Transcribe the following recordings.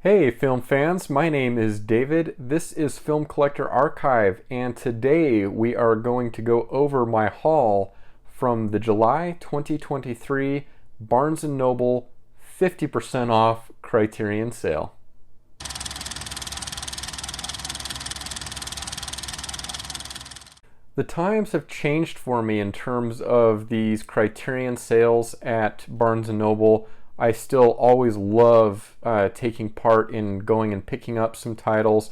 Hey film fans, my name is David. This is Film Collector Archive, and today we are going to go over my haul from the July 2023 Barnes & Noble 50% off Criterion sale. The times have changed for me in terms of these Criterion sales at Barnes & Noble. I still always love taking part in going and picking up some titles.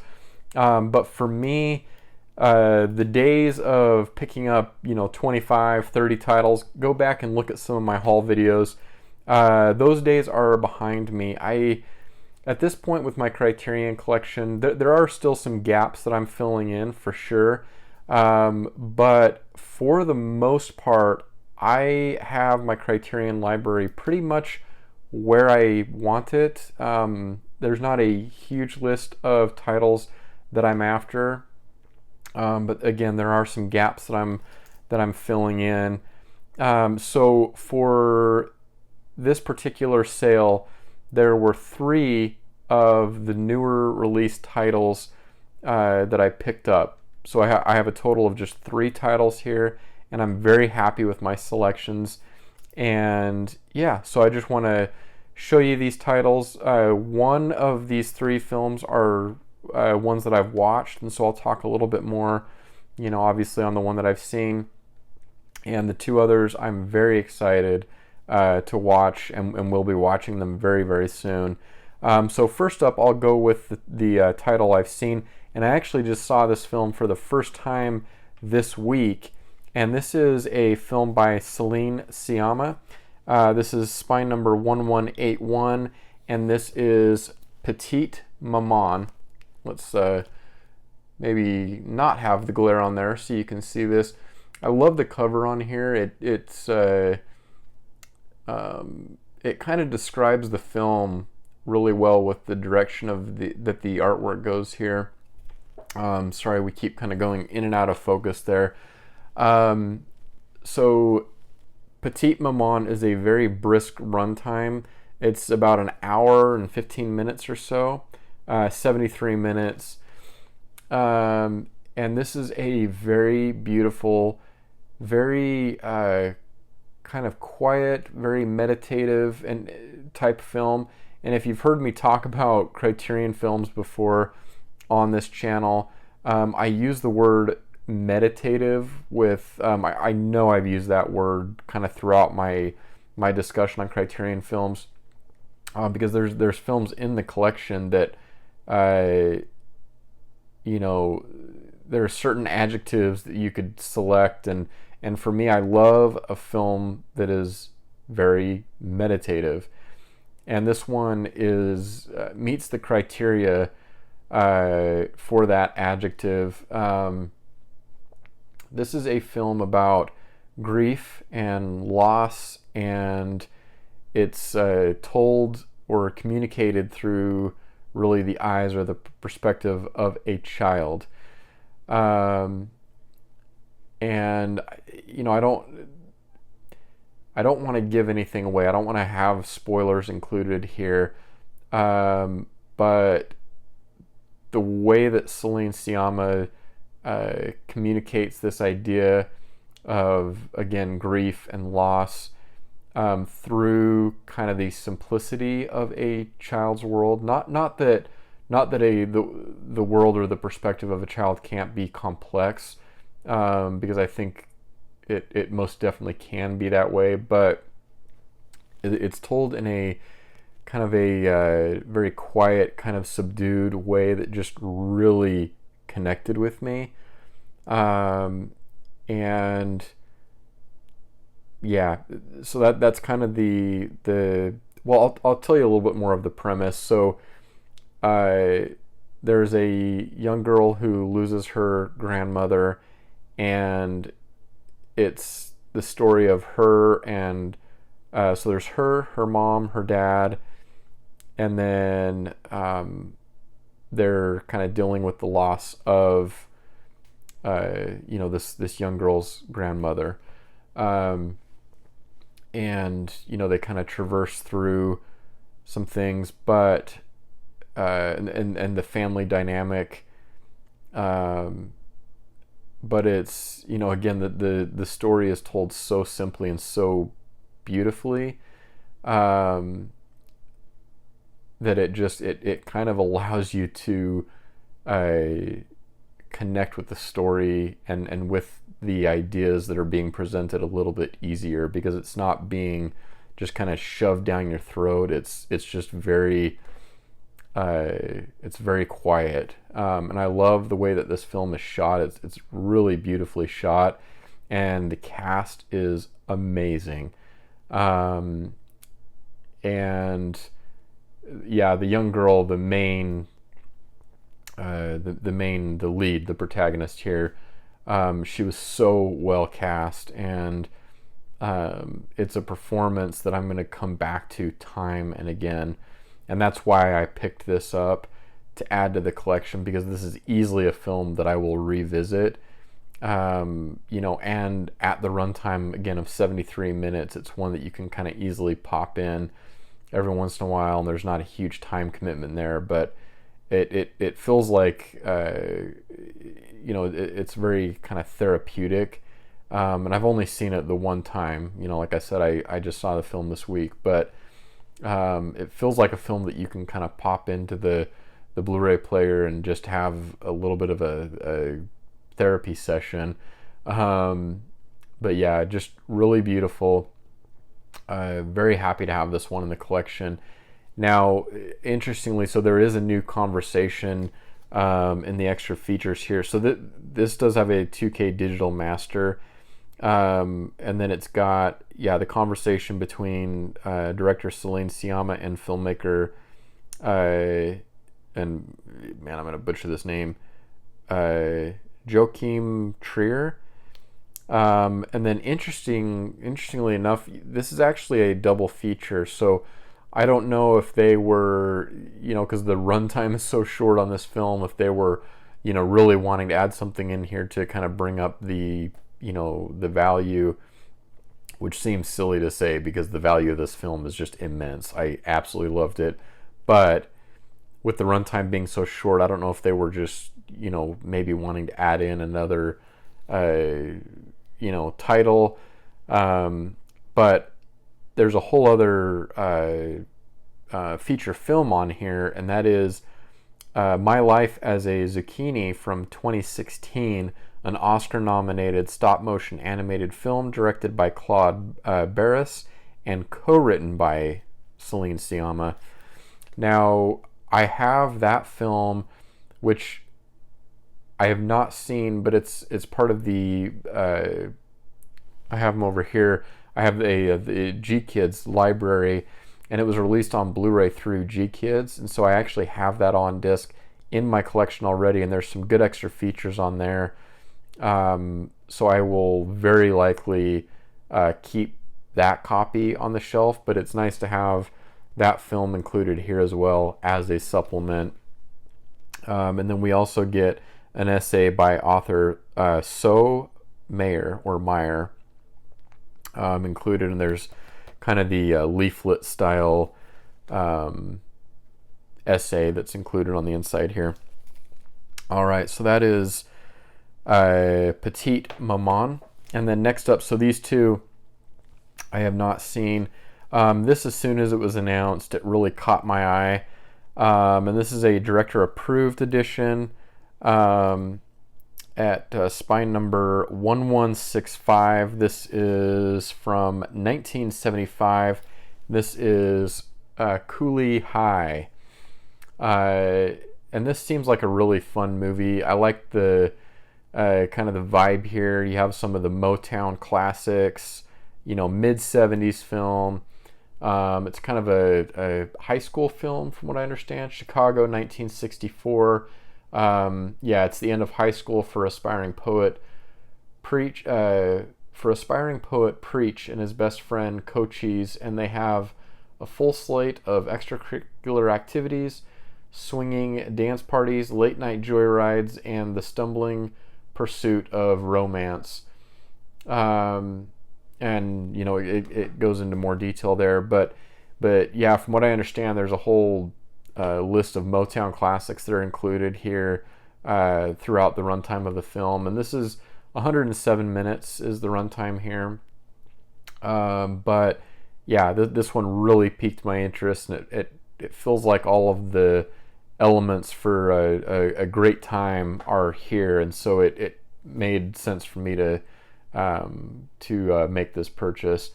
But for me, the days of picking up, 25, 30 titles, go back and look at some of my haul videos. Those days are behind me. At this point with my Criterion collection, there are still some gaps that I'm filling in for sure. But for the most part, I have my Criterion library pretty much where I want it. There's not a huge list of titles that I'm after, but again, there are some gaps that I'm filling in. So for this particular sale, there were 3 of the newer release titles that I picked up. So I have a total of just 3 titles here, and I'm very happy with my selections. And yeah, so I just want to show you these titles. One of these 3 films are ones that I've watched, and so I'll talk a little bit more, obviously on the one that I've seen. And the 2 others I'm very excited to watch, and we'll be watching them very, very soon. So first up, I'll go with the title I've seen. And I actually just saw this film for the first time this week. And this is a film by Celine Sciamma. This is spine number 1181. And this is Petit Maman. Let's maybe not have the glare on there so you can see this. I love the cover on here. It kind of describes the film really well with the direction of that the artwork goes here. Sorry, we keep kind of going in and out of focus there. So Petit Maman is a very brisk runtime. It's about an hour and 15 minutes or so, 73 minutes. And this is a very beautiful, very kind of quiet, very meditative and type film. And if you've heard me talk about Criterion films before on this channel, I use the word meditative with, I know I've used that word kind of throughout my discussion on Criterion films, because there's films in the collection that, there are certain adjectives that you could select, and for me, I love a film that is very meditative. And this one meets the criteria for that adjective. This is a film about grief and loss, and it's told or communicated through really the eyes or the perspective of a child. And I don't want to give anything away. I don't want to have spoilers included here. But the way that Celine Sciamma communicates this idea of, again, grief and loss through kind of the simplicity of a child's world. Not that the world or the perspective of a child can't be complex, because I think it most definitely can be that way, but it's told in a kind of a very quiet, kind of subdued way that just really connected with me. And yeah, so that's kind of the well, I'll tell you a little bit more of the premise. So there's a young girl who loses her grandmother, and it's the story of her and so there's her mom, her dad, and then they're kind of dealing with the loss of this young girl's grandmother, and they kind of traverse through some things, but and the family dynamic. But it's, again, the story is told so simply and so beautifully, that it kind of allows you to connect with the story and with the ideas that are being presented a little bit easier, because it's not being just kind of shoved down your throat. It's just very quiet, and I love the way that this film is shot. It's really beautifully shot, and the cast is amazing. And yeah, the young girl, the lead, the protagonist here, she was so well cast, and it's a performance that I'm going to come back to time and again. And that's why I picked this up to add to the collection, because this is easily a film that I will revisit. And at the runtime, again, of 73 minutes, it's one that you can kind of easily pop in every once in a while, and there's not a huge time commitment there, but it feels like, it's very kind of therapeutic. And I've only seen it the one time. Like I said, I just saw the film this week, but it feels like a film that you can kind of pop into the Blu-ray player and just have a little bit of a therapy session. But yeah, just really beautiful. Very happy to have this one in the collection. Now, interestingly, so there is a new conversation in the extra features here. So this does have a 2K digital master. And then it's got, the conversation between director Celine Sciamma and filmmaker, and man, I'm going to butcher this name, Joachim Trier. And then interestingly enough, this is actually a double feature. So I don't know if they were, because the runtime is so short on this film, if they were, really wanting to add something in here to kind of bring up the value, which seems silly to say because the value of this film is just immense. I absolutely loved it. But with the runtime being so short, I don't know if they were just, maybe wanting to add in another, title. But there's a whole other feature film on here, and that is My Life as a Zucchini from 2016, an Oscar-nominated stop-motion animated film directed by Claude Barras and co-written by Celine Sciamma. Now, I have that film, which I have not seen, but it's part of the... I have them over here. I have the G-Kids library, and it was released on Blu-ray through G-Kids, and so I actually have that on disc in my collection already, and there's some good extra features on there. So I will very likely keep that copy on the shelf, but it's nice to have that film included here as well as a supplement. And then we also get an essay by author So Meyer included, and there's kind of the leaflet style essay that's included on the inside here. All right, so that is Petit Maman. And then next up, so these two I have not seen. This, as soon as it was announced, it really caught my eye. And this is a director approved edition at spine number 1165. This is from 1975. This is Cooley High. And this seems like a really fun movie. I like the kind of the vibe here. You have some of the Motown classics, mid-70s film. It's kind of a high school film from what I understand. Chicago, 1964. It's the end of high school for aspiring poet Preach and his best friend Cochise, and they have a full slate of extracurricular activities, swinging dance parties, late night joyrides, and the stumbling pursuit of romance. And it goes into more detail there, but yeah, from what I understand, there's a whole list of Motown classics that are included here throughout the runtime of the film. And this is 107 minutes is the runtime here. But yeah, this one really piqued my interest, and it feels like all of the elements for a great time are here, and so it made sense for me to make this purchase.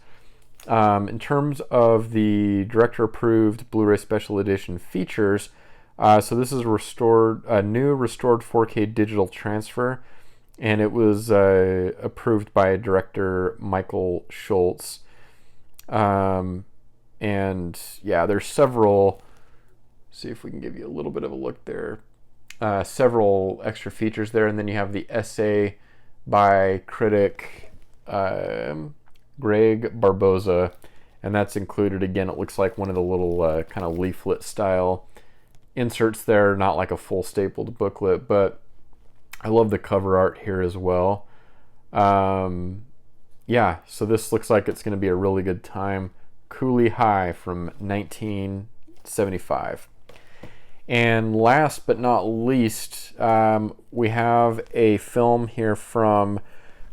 In terms of the director-approved Blu-ray Special Edition features, so this is a new restored 4K digital transfer, and it was approved by director Michael Schultz. And yeah, there's several. See if we can give you a little bit of a look there. Several extra features there, and then you have the essay by critic Greg Barboza, and that's included. Again, it looks like one of the little kind of leaflet style inserts there, not like a full stapled booklet, but I love the cover art here as well. Yeah, so this looks like it's going to be a really good time. Cooley High from 1975. And last but not least, we have a film here from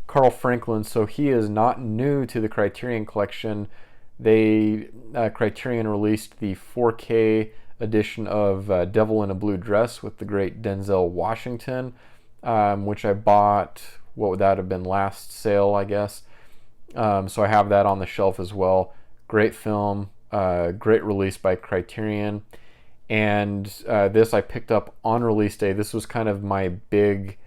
Carl Franklin. So he is not new to the Criterion collection. Criterion released the 4K edition of Devil in a Blue Dress with the great Denzel Washington, which I bought, what would that have been, last sale, I guess. So I have that on the shelf as well. Great film, great release by Criterion. And this I picked up on release day. This was kind of my big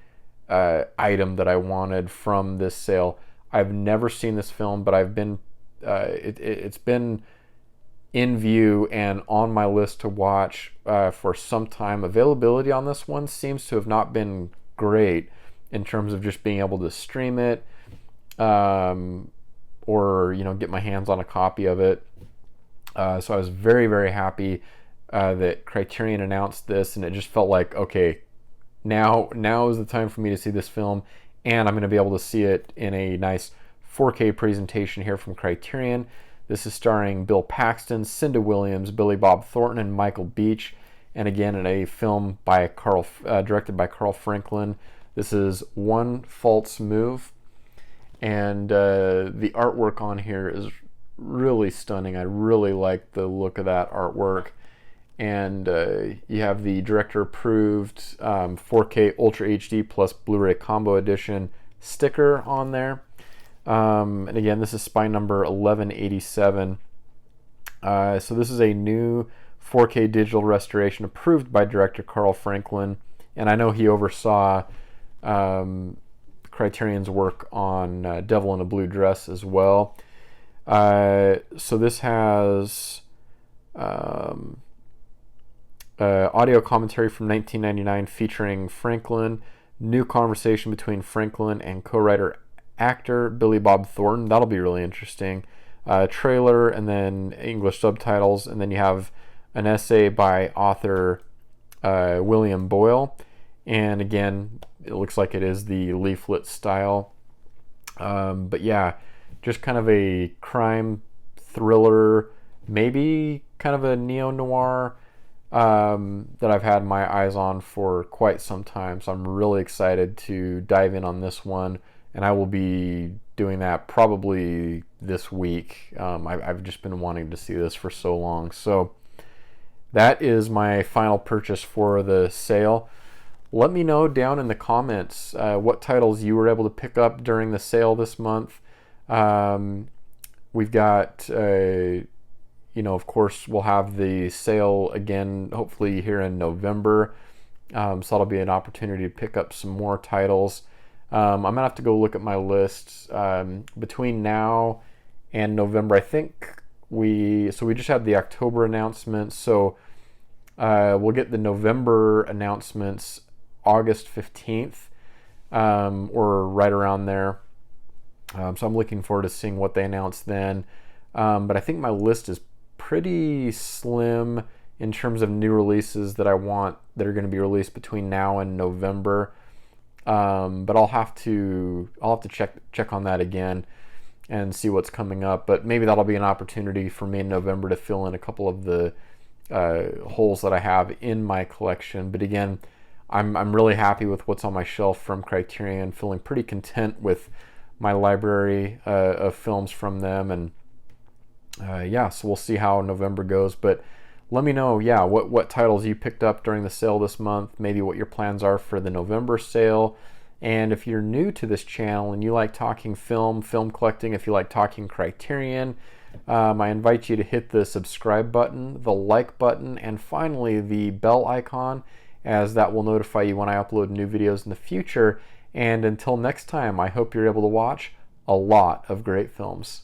item that I wanted from this sale. I've never seen this film, but I've been it's been in view and on my list to watch for some time. Availability on this one seems to have not been great in terms of just being able to stream it, or get my hands on a copy of it. So I was very, very happy that Criterion announced this, and it just felt like, okay, now is the time for me to see this film, and I'm going to be able to see it in a nice 4K presentation here from Criterion. This is starring Bill Paxton, Cinda Williams, Billy Bob Thornton, and Michael Beach, and again in a film by directed by Carl Franklin. This is One False Move, and the artwork on here is really stunning. I really like the look of that artwork. And you have the director-approved 4K Ultra HD plus Blu-ray Combo Edition sticker on there. And again, this is spine number 1187. So this is a new 4K digital restoration approved by director Carl Franklin. And I know he oversaw Criterion's work on Devil in a Blue Dress as well. So this has audio commentary from 1999 featuring Franklin, new conversation between Franklin and co-writer actor Billy Bob Thornton. That'll be really interesting. Trailer, and then English subtitles, and then you have an essay by author William Boyle, and again it looks like it is the leaflet style. But yeah, just kind of a crime thriller, maybe kind of a neo-noir that I've had my eyes on for quite some time. So I'm really excited to dive in on this one, and I will be doing that probably this week. I've just been wanting to see this for so long. So that is my final purchase for the sale. Let me know down in the comments what titles you were able to pick up during the sale this month. We've got of course, we'll have the sale again, hopefully here in November. So that'll be an opportunity to pick up some more titles. I'm going to have to go look at my list. Between now and November, I think we just had the October announcements. So we'll get the November announcements August 15th, or right around there. So I'm looking forward to seeing what they announce then. But I think my list is pretty slim in terms of new releases that I want that are going to be released between now and November. But I'll have to check on that again and see what's coming up. But maybe that'll be an opportunity for me in November to fill in a couple of the holes that I have in my collection. But again, I'm really happy with what's on my shelf from Criterion, feeling pretty content with my library of films from them. And yeah, so we'll see how November goes. But let me know, yeah, what titles you picked up during the sale this month, maybe what your plans are for the November sale. And if you're new to this channel and you like talking film collecting, if you like talking Criterion, I invite you to hit the subscribe button, the like button, and finally the bell icon, as that will notify you when I upload new videos in the future. And until next time, I hope you're able to watch a lot of great films.